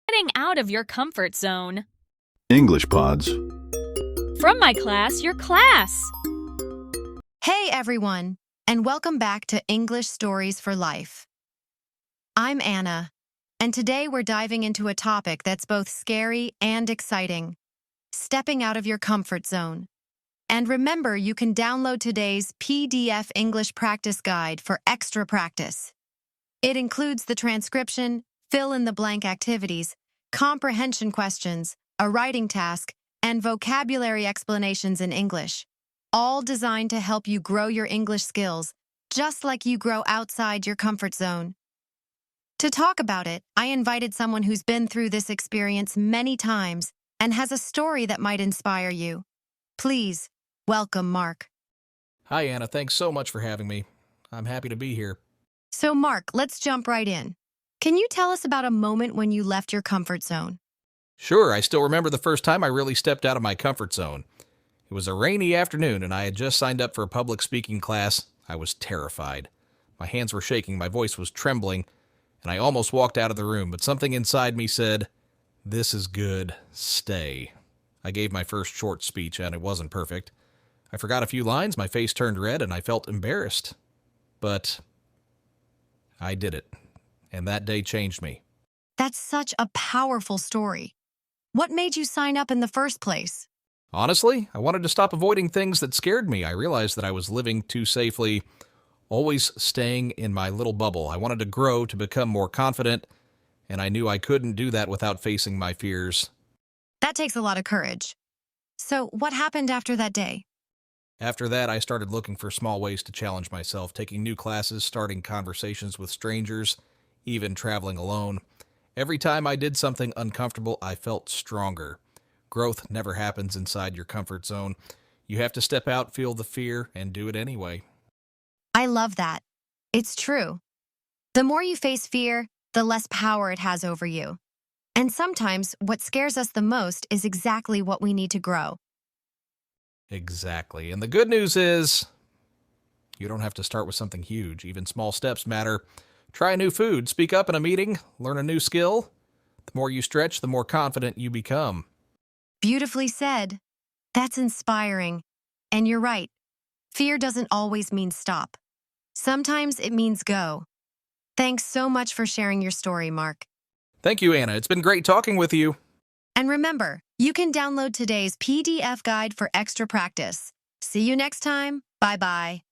Getting out of your comfort zone. English Pods. From Myclass, Yourclass. Hey everyone, and welcome back to English Stories for Life. I'm Anna, and today we're diving into a topic that's both scary and exciting: stepping out of your comfort zone. And remember, you can download today's PDF English practice guide for extra practice. It includes the transcription, fill-in-the-blank activities, comprehension questions, a writing task, and vocabulary explanations in English, all designed to help you grow your English skills, just like you grow outside your comfort zone. To talk about it, I invited someone who's been through this experience many times and has a story that might inspire you. Please, welcome Mark. Hi, Anna. Thanks so much for having me. I'm happy to be here. So Mark, let's jump right in. Can you tell us about a moment when you left your comfort zone? Sure, I still remember the first time I really stepped out of my comfort zone. It was a rainy afternoon, and I had just signed up for a public speaking class. I was terrified. My hands were shaking, my voice was trembling, and I almost walked out of the room, but something inside me said, "This is good. Stay." I gave my first short speech, and it wasn't perfect. I forgot a few lines, my face turned red, and I felt embarrassed. But I did it, and that day changed me. That's such a powerful story. What made you sign up in the first place? Honestly, I wanted to stop avoiding things that scared me. I realized that I was living too safely, always staying in my little bubble. I wanted to grow, to become more confident, and I knew I couldn't do that without facing my fears. That takes a lot of courage. So what happened after that day? After that, I started looking for small ways to challenge myself, taking new classes, starting conversations with strangers, even traveling alone. Every time I did something uncomfortable, I felt stronger. Growth never happens inside your comfort zone. You have to step out, feel the fear, and do it anyway. I love that. It's true. The more you face fear, the less power it has over you. And sometimes what scares us the most is exactly what we need to grow. Exactly. And the good news is, you don't have to start with something huge. Even small steps matter. Try new food, speak up in a meeting, learn a new skill. The more you stretch, the more confident you become. Beautifully said. That's inspiring. And you're right. Fear doesn't always mean stop. Sometimes it means go. Thanks so much for sharing your story, Mark. Thank you, Anna. It's been great talking with you. And remember, you can download today's PDF guide for extra practice. See you next time. Bye-bye.